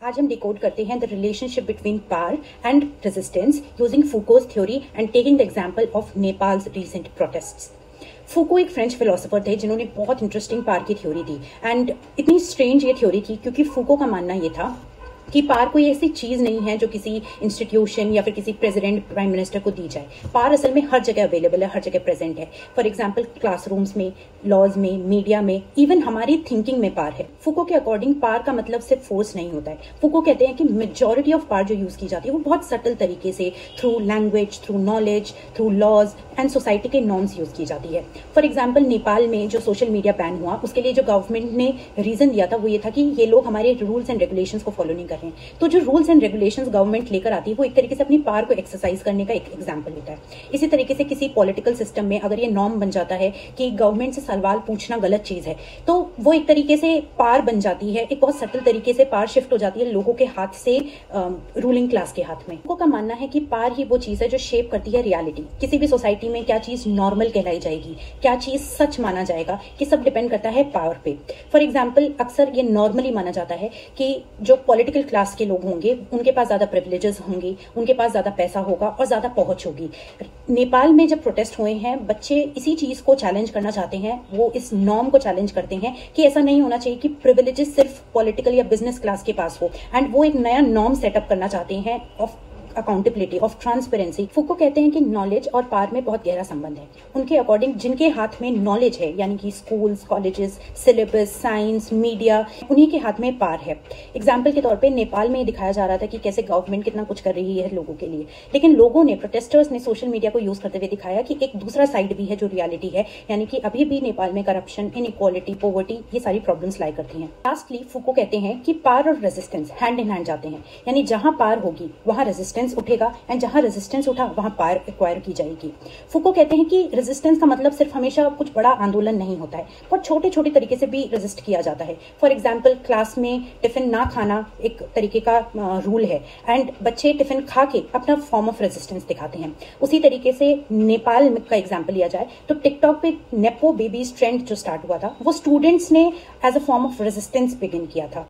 आज हम डिकोड करते हैं the relationship between power and resistance using Foucault's theory and taking the example of Nepal's recent protests. Foucault एक French philosopher थे जिन्होंने बहुत इंटरेस्टिंग पावर की थ्योरी दी एंड इतनी स्ट्रेंज ये थ्योरी थी क्योंकि फूको का मानना ये था कि पावर कोई ऐसी चीज नहीं है जो किसी इंस्टीट्यूशन या फिर किसी प्रेसिडेंट प्राइम मिनिस्टर को दी जाए। पावर असल में हर जगह अवेलेबल है, हर जगह प्रेजेंट है। फॉर एग्जांपल क्लासरूम्स में, लॉज में, मीडिया में, इवन हमारी थिंकिंग में पावर है। फूको के अकॉर्डिंग पावर का मतलब सिर्फ फोर्स नहीं होता है। फूको कहते हैं कि मेजॉरिटी ऑफ पावर जो यूज की जाती है वो बहुत सटल तरीके से through language, through knowledge, through laws and society के नॉर्म्स यूज की जाती है। फॉर एग्जाम्पल नेपाल में जो सोशल मीडिया बैन हुआ उसके लिए जो गवर्नमेंट ने रीजन दिया था वो ये था कि ये लोग हमारे रूल्स एंड रेगुलेशंस को फॉलो नहीं कर रहे हैं। तो जो रूल्स एंड रेगुलेशंस गवर्नमेंट लेकर आती है वो एक तरीके से अपनी पावर को एक्सरसाइज करने का एक एग्जांपल होता है। इसी तरीके से किसी पॉलिटिकल सिस्टम में अगर ये नॉर्म बन जाता है कि गवर्नमेंट से सवाल पूछना गलत चीज है तो वो एक तरीके से पावर बन जाती है। एक बहुत सटल तरीके से पावर शिफ्ट हो जाती है लोगों के हाथ से रूलिंग क्लास के हाथ में। लोगों का मानना है कि पावर ही वो चीज है जो शेप करती है रियलिटी। किसी भी सोसाइटी में क्या चीज नॉर्मल कहलाई जाएगी, क्या चीज सच माना जाएगा, कि सब डिपेंड करता है पावर पे। फॉर एग्जाम्पल अक्सर ये नॉर्मली माना जाता है कि जो पॉलिटिकल क्लास के लोग होंगे उनके पास ज्यादा प्रिविलेजेस होंगे, उनके पास ज्यादा पैसा होगा और ज्यादा पहुंच होगी। नेपाल में जब प्रोटेस्ट हुए हैं बच्चे इसी चीज को चैलेंज करना चाहते हैं, वो इस नॉर्म को चैलेंज करते हैं कि ऐसा नहीं होना चाहिए कि प्रिविलेजेस सिर्फ पॉलिटिकल या बिजनेस क्लास के पास हो। एंड वो एक नया नॉर्म सेटअप करना चाहते हैं ऑफ अकाउंटेबिलिटी, ऑफ ट्रांसपेरेंसी। फूको कहते हैं कि नॉलेज और पावर में बहुत गहरा संबंध है। उनके अकॉर्डिंग जिनके हाथ में नॉलेज है यानी कि schools, colleges, syllabus, science, media, उन्हीं के हाथ में पावर है। एग्जाम्पल के तौर पे नेपाल में दिखाया जा रहा था कि कैसे गवर्नमेंट कितना कुछ कर रही है लोगों के लिए, लेकिन लोगों ने, प्रोटेस्टर्स ने सोशल मीडिया को यूज करते हुए दिखाया कि एक दूसरा साइड भी है जो रियलिटी है, यानी कि अभी भी नेपाल में करप्शन, इनइक्वालिटी, पॉवर्टी, ये सारी प्रॉब्लम्स लाई करती हैं। लास्टली फूको कहते हैं कि पावर और रेजिस्टेंस हैंड इन हैंड जाते हैं, यानी जहां पावर होगी वहां रेजिस्टेंस उठेगा एंड जहां रेजिस्टेंस उठा वहां पावर एक्वायर की जाएगी। फूको कहते हैं कि रेजिस्टेंस का मतलब सिर्फ हमेशा कुछ बड़ा आंदोलन नहीं होता है, पर छोटे छोटे तरीके से भी रेजिस्ट किया जाता है। फॉर एग्जाम्पल क्लास में टिफिन ना खाना एक तरीके का रूल है एंड बच्चे टिफिन खा के अपना फॉर्म ऑफ रेजिस्टेंस दिखाते हैं। उसी तरीके से नेपाल का एग्जाम्पल लिया जाए तो टिकटॉक पे नेपो बेबीज ट्रेंड जो स्टार्ट हुआ था वो स्टूडेंट्स ने as a form of resistance begin किया था।